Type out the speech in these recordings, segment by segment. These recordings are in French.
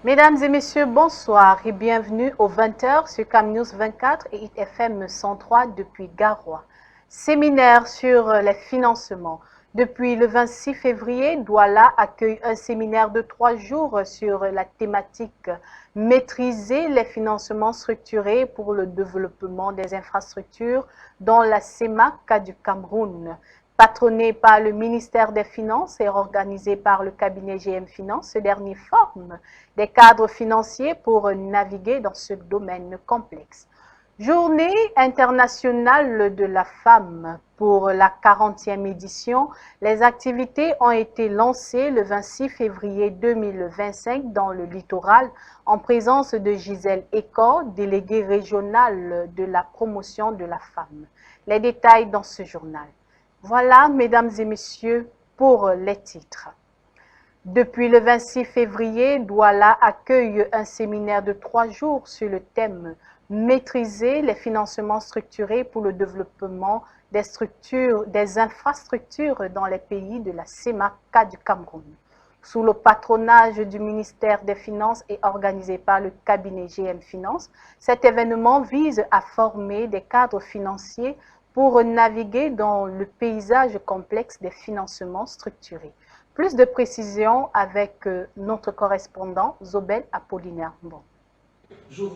Mesdames et messieurs, bonsoir et bienvenue aux 20h sur Cam News 24 et IFM 103 depuis Garoua. Séminaire sur les financements. Depuis le 26 février, Douala accueille un séminaire de 3 jours sur la thématique maîtriser les financements structurés pour le développement des infrastructures dans la CEMAC du Cameroun. Patronné par le ministère des Finances et organisé par le cabinet GM Finance, ce dernier forme des cadres financiers pour naviguer dans ce domaine complexe. Journée internationale de la femme. Pour la 40e édition, les activités ont été lancées le 26 février 2025 dans le littoral en présence de Gisèle Ecor, déléguée régionale de la promotion de la femme. Les détails dans ce journal. Voilà, mesdames et messieurs, pour les titres. Depuis le 26 février, Douala accueille un séminaire de 3 jours sur le thème « Maîtriser les financements structurés pour le développement des infrastructures dans les pays de la CEMAC du Cameroun ». Sous le patronage du ministère des Finances et organisé par le cabinet GM Finance, cet événement vise à former des cadres financiers pour naviguer dans le paysage complexe des financements structurés. Plus de précisions avec notre correspondant Zobel Apollinaire. Bon.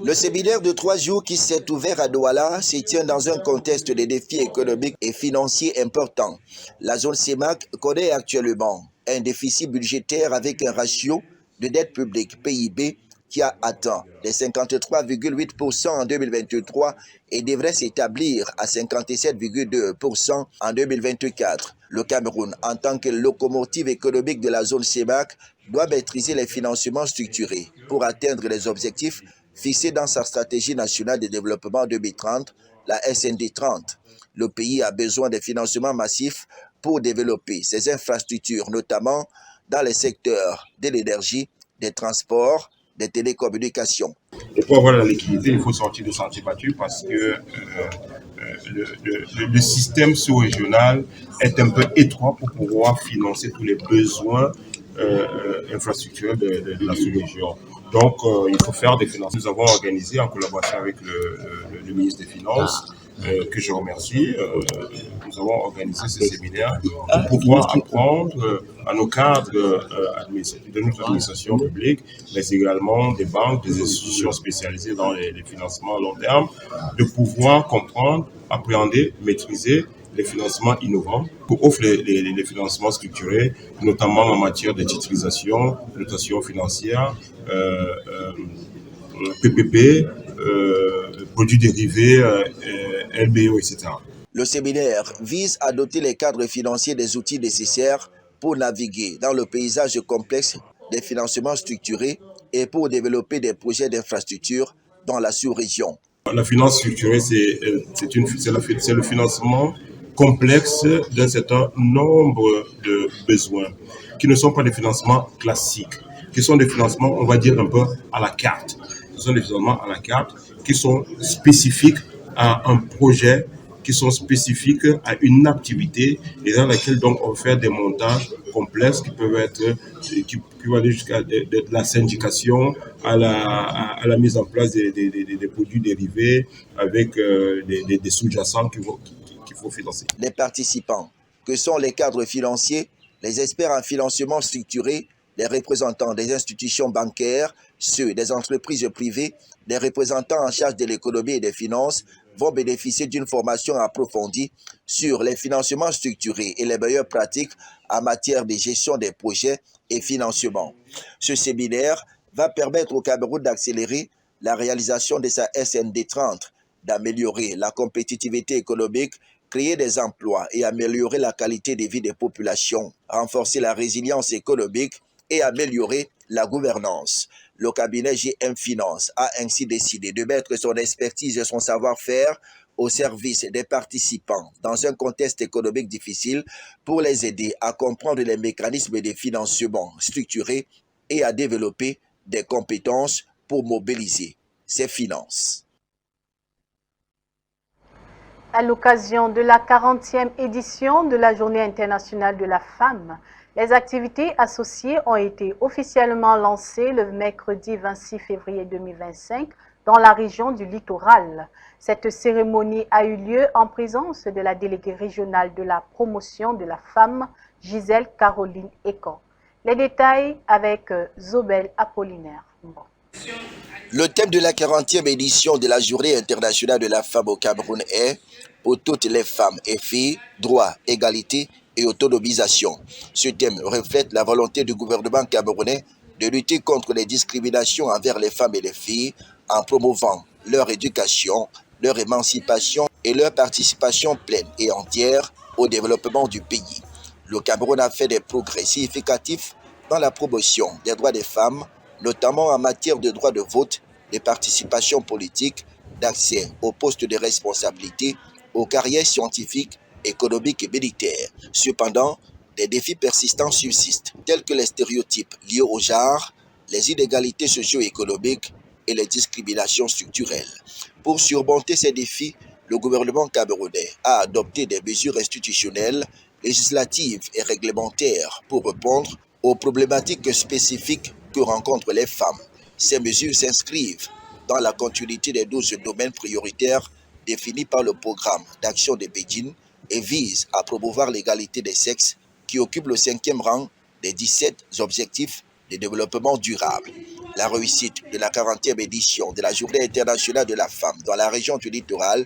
Le séminaire de 3 jours qui s'est ouvert à Douala se tient dans un contexte de défis économiques et financiers importants. La zone CEMAC connaît actuellement un déficit budgétaire avec un ratio de dette publique PIB qui a atteint les 53,8% en 2023 et devrait s'établir à 57,2% en 2024. Le Cameroun, en tant que locomotive économique de la zone CEMAC, doit maîtriser les financements structurés pour atteindre les objectifs fixés dans sa stratégie nationale de développement 2030, la SND 30. Le pays a besoin de financements massifs pour développer ses infrastructures, notamment dans les secteurs de l'énergie, des transports, des télécommunications. Et pour avoir la liquidité, il faut sortir de sentier battu parce que le système sous-régional est un peu étroit pour pouvoir financer tous les besoins infrastructurels de la sous-région. Donc, il faut faire des financements. Nous avons organisé en collaboration avec le ministre des Finances, que je remercie. Nous avons organisé ce séminaire pour pouvoir apprendre à nos cadres de notre administration publique, mais également des banques, des institutions spécialisées dans les financements à long terme, de pouvoir comprendre, appréhender, maîtriser les financements innovants pour offrir les financements structurés, notamment en matière de titrisation, notation financière, PPP, produits dérivés, LBO, etc. Le séminaire vise à doter les cadres financiers des outils nécessaires pour naviguer dans le paysage complexe des financements structurés et pour développer des projets d'infrastructure dans la sous-région. La finance structurée, c'est le financement complexe d'un certain nombre de besoins qui ne sont pas des financements classiques, qui sont des financements, on va dire, un peu à la carte. Ce sont des financements à la carte qui sont spécifiques à un projet, qui sont spécifiques à une activité et dans laquelle donc on fait des montages complexes qui peuvent être, qui vont aller jusqu'à de la syndication à la mise en place des produits dérivés avec des sous-jacents qu'il faut financer. Les participants, que sont les cadres financiers, les experts en financement structuré, les représentants des institutions bancaires, ceux des entreprises privées, les représentants en charge de l'économie et des finances, vont bénéficier d'une formation approfondie sur les financements structurés et les meilleures pratiques en matière de gestion des projets et financement. Ce séminaire va permettre au Cameroun d'accélérer la réalisation de sa SND 30, d'améliorer la compétitivité économique, créer des emplois et améliorer la qualité de vie des populations, renforcer la résilience économique et améliorer la gouvernance. Le cabinet GM Finance a ainsi décidé de mettre son expertise et son savoir-faire au service des participants dans un contexte économique difficile pour les aider à comprendre les mécanismes de financement structurés et à développer des compétences pour mobiliser ces finances. À l'occasion de la 40e édition de la Journée internationale de la femme, Les activités associées ont été officiellement lancées le mercredi 26 février 2025 dans la région du Littoral. Cette cérémonie a eu lieu en présence de la déléguée régionale de la promotion de la femme, Gisèle Caroline Econ. Les détails avec Zobel Apollinaire. Le thème de la 40e édition de la Journée internationale de la femme au Cameroun est « Pour toutes les femmes et filles, droit, égalité et autonomisation ». Ce thème reflète la volonté du gouvernement camerounais de lutter contre les discriminations envers les femmes et les filles en promouvant leur éducation, leur émancipation et leur participation pleine et entière au développement du pays. Le Cameroun a fait des progrès significatifs dans la promotion des droits des femmes, notamment en matière de droit de vote, de participation politique, d'accès aux postes de responsabilité, aux carrières scientifiques, économiques et militaires. Cependant, des défis persistants subsistent, tels que les stéréotypes liés au genre, les inégalités socio-économiques et les discriminations structurelles. Pour surmonter ces défis, le gouvernement camerounais a adopté des mesures institutionnelles, législatives et réglementaires pour répondre aux problématiques spécifiques que rencontrent les femmes. Ces mesures s'inscrivent dans la continuité des 12 domaines prioritaires définis par le programme d'action de Pékin et visent à promouvoir l'égalité des sexes qui occupe le 5e rang des 17 objectifs de développement durable. La réussite de la 40e édition de la Journée internationale de la femme dans la région du Littoral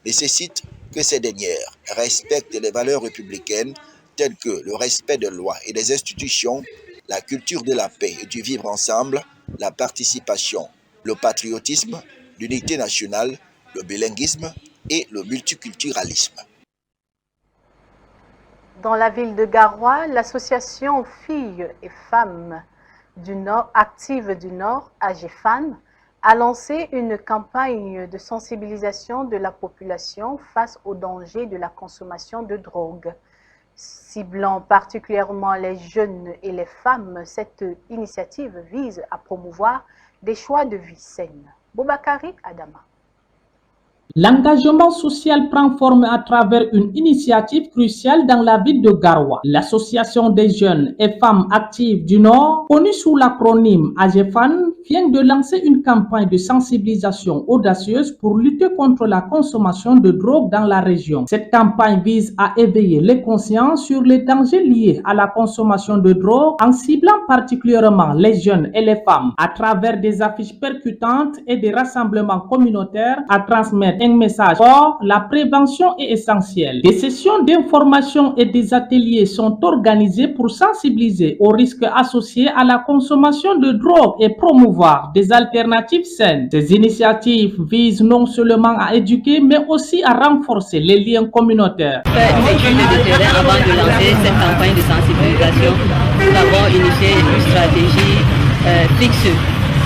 nécessite que ces dernières respectent les valeurs républicaines telles que le respect des lois et des institutions, la culture de la paix et du vivre ensemble, la participation, le patriotisme, l'unité nationale, le bilinguisme et le multiculturalisme. Dans la ville de Garoua, l'association Filles et Femmes du Nord, Actives du Nord, AGFAN, a lancé une campagne de sensibilisation de la population face aux dangers de la consommation de drogue. Ciblant particulièrement les jeunes et les femmes, cette initiative vise à promouvoir des choix de vie saine. Bobakari Adama. L'engagement social prend forme à travers une initiative cruciale dans la ville de Garoua. L'Association des jeunes et femmes actives du Nord, connue sous l'acronyme AGFAN, vient de lancer une campagne de sensibilisation audacieuse pour lutter contre la consommation de drogue dans la région. Cette campagne vise à éveiller les consciences sur les dangers liés à la consommation de drogue en ciblant particulièrement les jeunes et les femmes à travers des affiches percutantes et des rassemblements communautaires à transmettre un message fort. La prévention est essentielle. Des sessions d'information et des ateliers sont organisés pour sensibiliser aux risques associés à la consommation de drogue et promouvoir des alternatives saines. Ces initiatives visent non seulement à éduquer, mais aussi à renforcer les liens communautaires. Une étude de terrain avant de lancer cette campagne de sensibilisation. Nous avons initié une stratégie fixe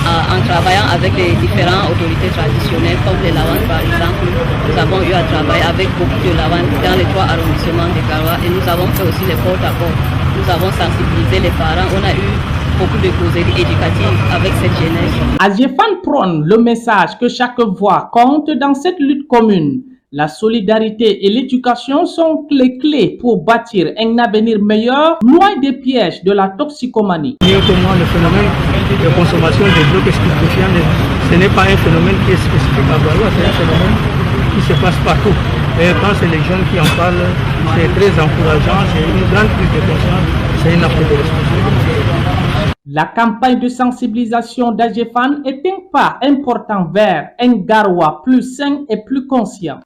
en travaillant avec les différentes autorités traditionnelles comme les Lawandes par exemple. Nous avons eu à travailler avec beaucoup de Lawandes dans les 3 arrondissements de Garoua et nous avons fait aussi les porte-à-porte. Nous avons sensibilisé les parents. On a eu beaucoup de causeries éducatives avec cette jeunesse. AGFAN prône le message que chaque voix compte dans cette lutte commune. La solidarité et l'éducation sont les clés pour bâtir un avenir meilleur, loin des pièges de la toxicomanie. Mieux que moi, le phénomène de consommation de drogues stupéfiantes, ce n'est pas un phénomène qui est spécifique à Garoua, c'est un phénomène qui se passe partout. Et quand c'est les jeunes qui en parlent, c'est très encourageant, c'est une grande prise de conscience, c'est une appel de responsabilité. La campagne de sensibilisation d'AGFAN est un pas important vers un Garoua plus sain et plus conscient.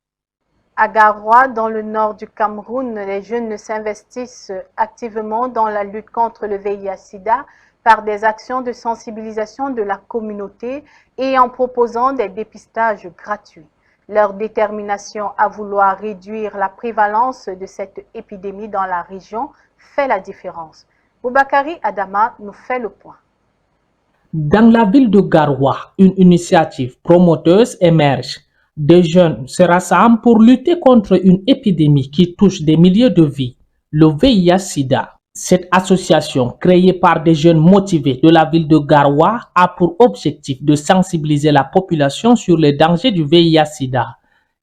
À Garoua, dans le nord du Cameroun, les jeunes s'investissent activement dans la lutte contre le VIH-Sida par des actions de sensibilisation de la communauté et en proposant des dépistages gratuits. Leur détermination à vouloir réduire la prévalence de cette épidémie dans la région fait la différence. Bobakari Adama nous fait le point. Dans la ville de Garoua, une initiative promoteuse émerge. Des jeunes se rassemblent pour lutter contre une épidémie qui touche des milliers de vies, le VIH-Sida. Cette association, créée par des jeunes motivés de la ville de Garoua, a pour objectif de sensibiliser la population sur les dangers du VIH-Sida.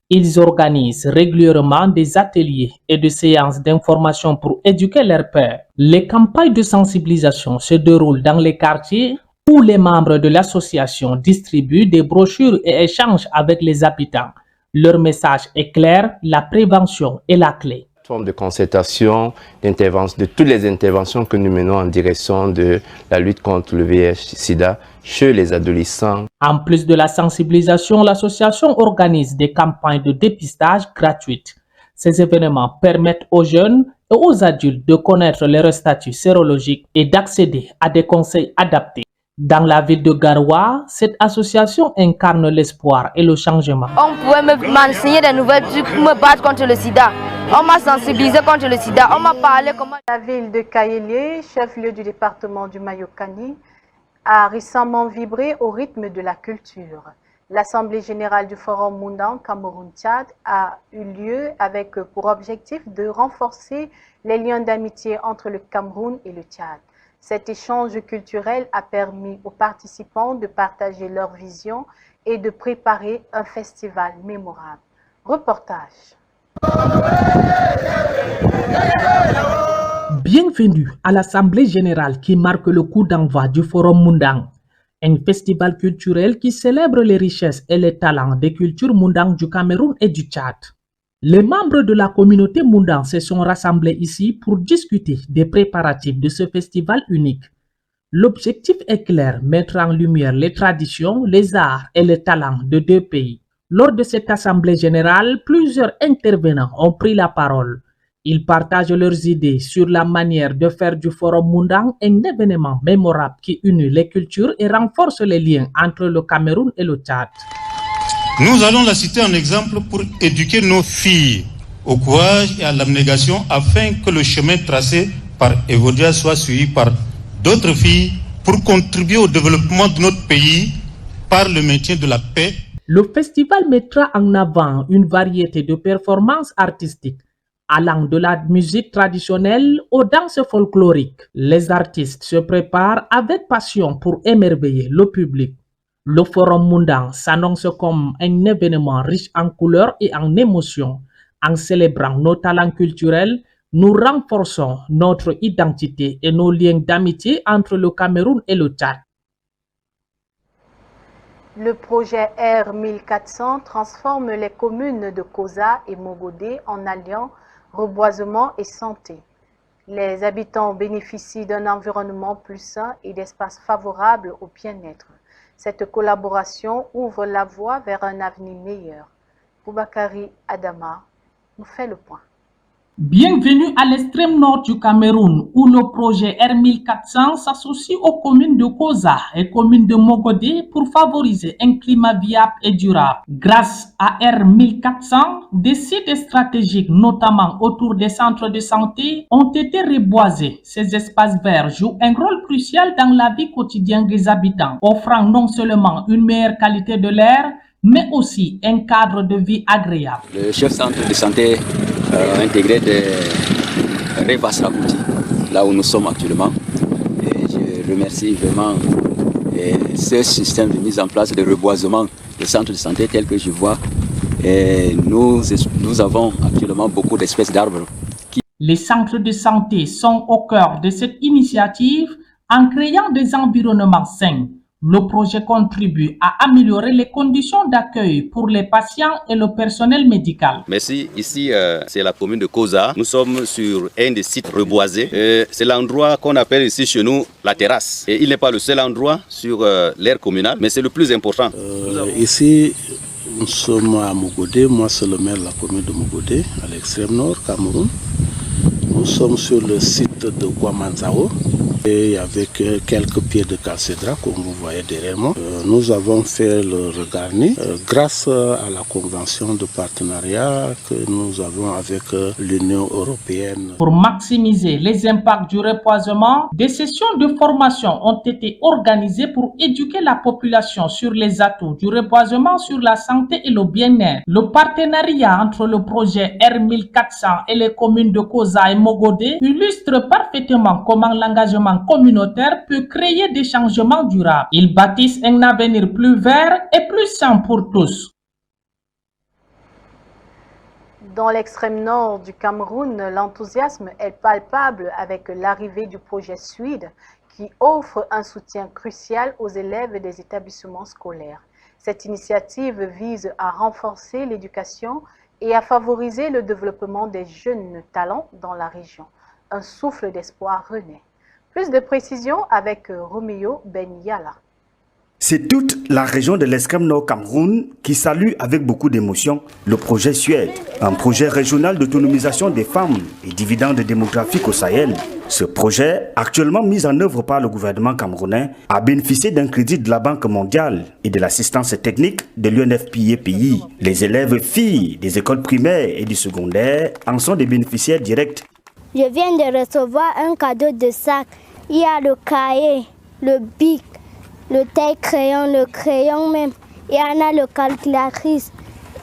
Ils organisent régulièrement des ateliers et des séances d'information pour éduquer leurs pairs. Les campagnes de sensibilisation se déroulent dans les quartiers où les membres de l'association distribuent des brochures et échangent avec les habitants. Leur message est clair, la prévention est la clé. Forme de concertation, d'intervention, de toutes les interventions que nous menons en direction de la lutte contre le VIH/SIDA chez les adolescents. En plus de la sensibilisation, l'association organise des campagnes de dépistage gratuites. Ces événements permettent aux jeunes et aux adultes de connaître leur statut sérologique et d'accéder à des conseils adaptés. Dans la ville de Garoua, cette association incarne l'espoir et le changement. On pouvait m'enseigner des nouvelles trucs pour me battre contre le sida. On m'a sensibilisé contre le sida. On m'a parlé comment... La ville de Kaélé, chef-lieu du département du Mayokani, a récemment vibré au rythme de la culture. L'Assemblée générale du Forum Mundang Cameroun-Tchad a eu lieu avec pour objectif de renforcer les liens d'amitié entre le Cameroun et le Tchad. Cet échange culturel a permis aux participants de partager leur vision et de préparer un festival mémorable. Reportage. Bienvenue à l'Assemblée générale qui marque le coup d'envoi du Forum Mundang, un festival culturel qui célèbre les richesses et les talents des cultures Mundang du Cameroun et du Tchad. Les membres de la communauté Mundang se sont rassemblés ici pour discuter des préparatifs de ce festival unique. L'objectif est clair, mettre en lumière les traditions, les arts et les talents de deux pays. Lors de cette assemblée générale, plusieurs intervenants ont pris la parole. Ils partagent leurs idées sur la manière de faire du Forum Mundang un événement mémorable qui unit les cultures et renforce les liens entre le Cameroun et le Tchad. Nous allons la citer en exemple pour éduquer nos filles au courage et à l'abnégation afin que le chemin tracé par Evodia soit suivi par d'autres filles pour contribuer au développement de notre pays par le maintien de la paix. Le festival mettra en avant une variété de performances artistiques allant de la musique traditionnelle aux danses folkloriques. Les artistes se préparent avec passion pour émerveiller le public. Le Forum Mundang s'annonce comme un événement riche en couleurs et en émotions. En célébrant nos talents culturels, nous renforçons notre identité et nos liens d'amitié entre le Cameroun et le Tchad. Le projet R1400 transforme les communes de Koza et Mogodé en alliant reboisement et santé. Les habitants bénéficient d'un environnement plus sain et d'espaces favorables au bien-être. Cette collaboration ouvre la voie vers un avenir meilleur. Boubacarry Adama nous fait le point. Bienvenue à l'extrême nord du Cameroun où le projet R1400 s'associe aux communes de Koza et communes de Mogodé pour favoriser un climat viable et durable. Grâce à R1400, des sites stratégiques, notamment autour des centres de santé, ont été reboisés. Ces espaces verts jouent un rôle crucial dans la vie quotidienne des habitants, offrant non seulement une meilleure qualité de l'air, mais aussi un cadre de vie agréable. Le chef centre de santé intégré de Revasrakouti, là où nous sommes actuellement. Et je remercie vraiment ce système de mise en place de reboisement des centres de santé tel que je vois. Et nous avons actuellement beaucoup d'espèces d'arbres. Les centres de santé sont au cœur de cette initiative en créant des environnements sains. Le projet contribue à améliorer les conditions d'accueil pour les patients et le personnel médical. Merci. Ici, c'est la commune de Koza. Nous sommes sur un des sites reboisés. C'est l'endroit qu'on appelle ici chez nous la terrasse. Et il n'est pas le seul endroit sur l'aire communale, mais c'est le plus important. Ici, nous sommes à Mogodé. Moi, c'est le maire de la commune de Mogodé, à l'extrême nord, Cameroun. Nous sommes sur le site de Guamanzao. Et avec quelques pieds de calcédra, comme vous voyez derrière moi, nous avons fait le regarni grâce à la convention de partenariat que nous avons avec l'Union européenne. Pour maximiser les impacts du reboisement, des sessions de formation ont été organisées pour éduquer la population sur les atouts du reboisement sur la santé et le bien-être. Le partenariat entre le projet R1400 et les communes de Koza et Mogodé illustre parfaitement comment l'engagement communautaire peut créer des changements durables. Ils bâtissent un avenir plus vert et plus sain pour tous. Dans l'extrême nord du Cameroun, l'enthousiasme est palpable avec l'arrivée du projet SUID qui offre un soutien crucial aux élèves des établissements scolaires. Cette initiative vise à renforcer l'éducation et à favoriser le développement des jeunes talents dans la région. Un souffle d'espoir renaît. Plus de précisions avec Roméo Benyala. C'est toute la région de l'extrême nord Cameroun qui salue avec beaucoup d'émotion le projet Suède, un projet régional d'autonomisation des femmes et dividendes démographiques au Sahel. Ce projet, actuellement mis en œuvre par le gouvernement camerounais, a bénéficié d'un crédit de la Banque mondiale et de l'assistance technique de l'UNFPA-PI. Les élèves filles des écoles primaires et du secondaire en sont des bénéficiaires directs. Je viens de recevoir un cadeau de sac. Il y a le cahier, le bic, le taille-crayon, le crayon même. Il y en a le calculatrice,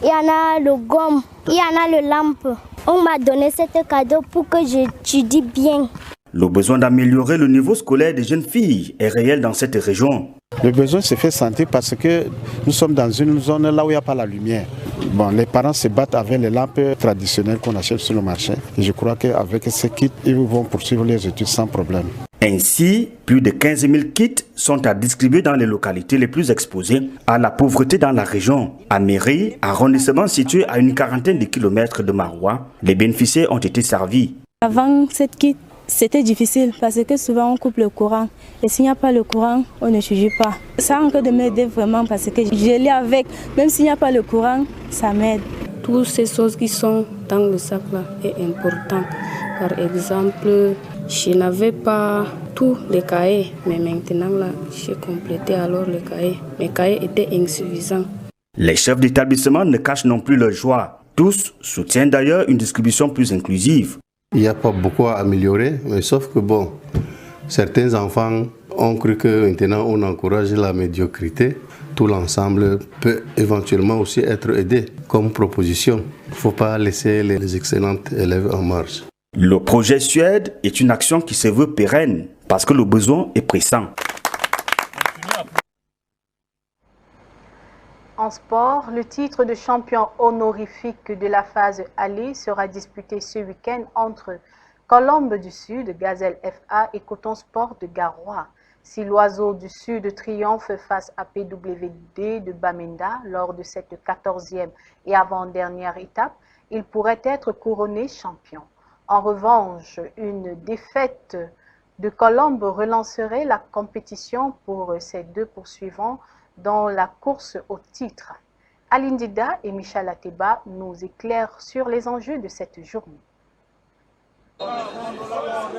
il y en a le gomme, il y en a le lampe. On m'a donné ce cadeau pour que j'étudie bien. Le besoin d'améliorer le niveau scolaire des jeunes filles est réel dans cette région. Le besoin se fait sentir parce que nous sommes dans une zone là où il n'y a pas la lumière. Bon, les parents se battent avec les lampes traditionnelles qu'on achète sur le marché. Et je crois qu'avec ces kits, ils vont poursuivre les études sans problème. Ainsi, plus de 15 000 kits sont à distribuer dans les localités les plus exposées à la pauvreté dans la région. À Méry, arrondissement situé à une quarantaine de kilomètres de Maroua, les bénéficiaires ont été servis. Avant cette kit, c'était difficile parce que souvent on coupe le courant et s'il n'y a pas le courant, on ne suit pas. Ça a encore de m'aider vraiment parce que je l'ai avec, même s'il n'y a pas le courant, ça m'aide. Toutes ces choses qui sont dans le sac là est important. Par exemple, je n'avais pas tous les cahiers, mais maintenant là, j'ai complété alors les cahiers. Mes cahiers étaient insuffisants. Les chefs d'établissement ne cachent non plus leur joie. Tous soutiennent d'ailleurs une distribution plus inclusive. Il n'y a pas beaucoup à améliorer, mais sauf que bon, certains enfants ont cru que maintenant on encourage la médiocrité. Tout l'ensemble peut éventuellement aussi être aidé comme proposition. Il ne faut pas laisser les excellents élèves en marge. Le projet Suède est une action qui se veut pérenne parce que le besoin est pressant. En sport, le titre de champion honorifique de la phase aller sera disputé ce week-end entre Colombe du Sud, Gazelle FA et Coton Sport de Garoua. Si l'Oiseau du Sud triomphe face à PWD de Bamenda lors de cette 14e et avant-dernière étape, il pourrait être couronné champion. En revanche, une défaite de Colombe relancerait la compétition pour ces deux poursuivants dans la course au titre. Aline Dida et Michel Ateba nous éclairent sur les enjeux de cette journée.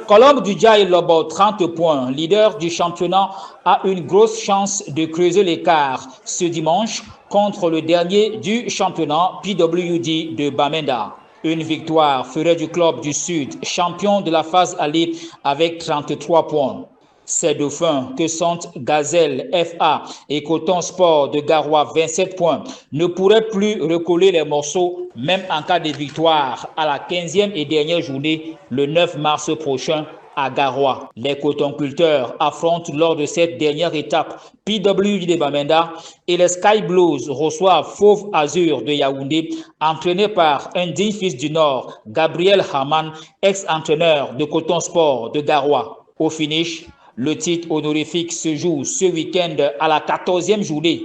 Colombe du Djaï Lobo, 30 points, leader du championnat, a une grosse chance de creuser l'écart ce dimanche contre le dernier du championnat PWD de Bamenda. Une victoire ferait du club du Sud champion de la phase aller avec 33 points. Ces dauphins que sont Gazelle FA et Coton Sport de Garoua 27 points ne pourraient plus recoller les morceaux même en cas de victoire à la 15e et dernière journée le 9 mars prochain à Garoua. Les cotonculteurs affrontent lors de cette dernière étape PWD de Bamenda et les Sky Blues reçoivent Fauve Azur de Yaoundé, entraîné par un digne fils du Nord, Gabriel Haman, ex-entraîneur de Coton Sport de Garoua. Au finish, le titre honorifique se joue ce week-end à la 14e journée.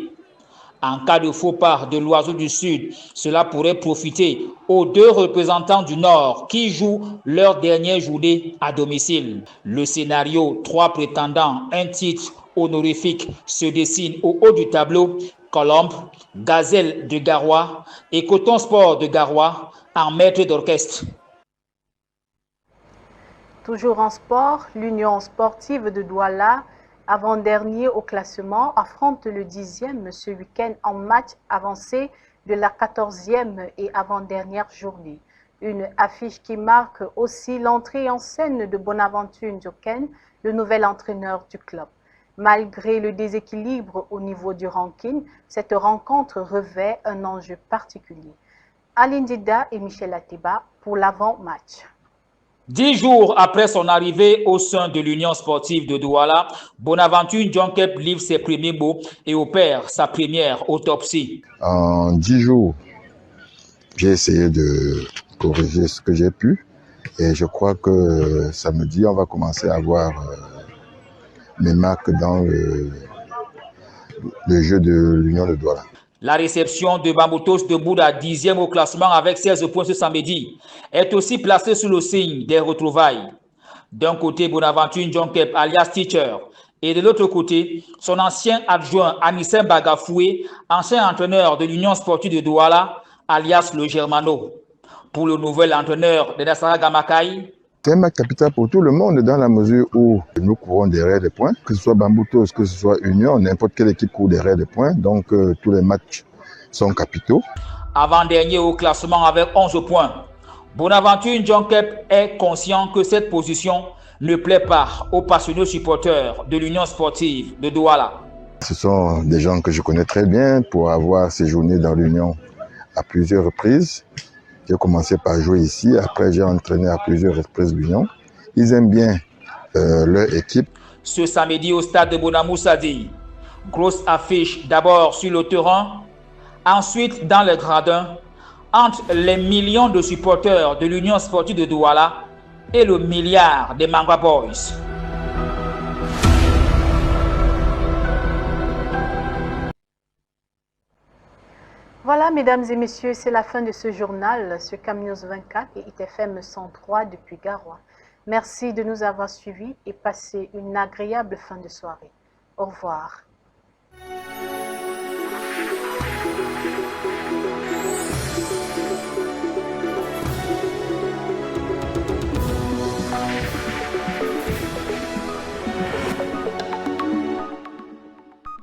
En cas de faux pas de l'Oiseau du Sud, cela pourrait profiter aux deux représentants du Nord qui jouent leur dernière journée à domicile. Le scénario 3 prétendants, un titre honorifique se dessine au haut du tableau. Colombe, Gazelle de Garoua et Coton Sport de Garoua en maître d'orchestre. Toujours en sport, l'Union sportive de Douala, avant-dernier au classement, affronte le 10e ce week-end en match avancé de la 14e et avant-dernière journée. Une affiche qui marque aussi l'entrée en scène de Bonaventure Ndjoken, le nouvel entraîneur du club. Malgré le déséquilibre au niveau du ranking, cette rencontre revêt un enjeu particulier. Aline Dida et Michel Ateba pour l'avant-match. 10 jours après son arrivée au sein de l'Union sportive de Douala, Bonaventure Ndjoken livre ses premiers mots et opère sa première autopsie. En 10 jours, j'ai essayé de corrigé ce que j'ai pu. Et je crois que samedi, on va commencer à voir mes marques dans le jeu de l'Union de Douala. La réception de Bamboutos de Bouddha, 10e au classement avec 16 points ce samedi, est aussi placée sous le signe des retrouvailles. D'un côté, Bonaventure Ndjonkep, alias Teacher, et de l'autre côté, son ancien adjoint Anissem Bagafoué, ancien entraîneur de l'Union sportive de Douala, alias le Germano. Pour le nouvel entraîneur de Nassara Gamakai, c'est un match capital pour tout le monde dans la mesure où nous courons derrière des points, que ce soit Bamboutos, que ce soit Union, n'importe quelle équipe court derrière des points, donc tous les matchs sont capitaux. Avant-dernier au classement avec 11 points, Bonaventure Ndjonkep est conscient que cette position ne plaît pas aux passionnés supporters de l'Union sportive de Douala. Ce sont des gens que je connais très bien pour avoir séjourné dans l'Union à plusieurs reprises. J'ai commencé par jouer ici, après j'ai entraîné à plusieurs reprises l'Union. Ils aiment bien leur équipe. Ce samedi au stade de Bonamoussadi, grosse affiche d'abord sur le terrain, ensuite dans les gradins, entre les millions de supporters de l'Union sportive de Douala et le milliard des Manga Boys. Voilà, mesdames et messieurs, c'est la fin de ce journal sur CamNews 24 et ITFM 103 depuis Garoua. Merci de nous avoir suivis et passez une agréable fin de soirée. Au revoir.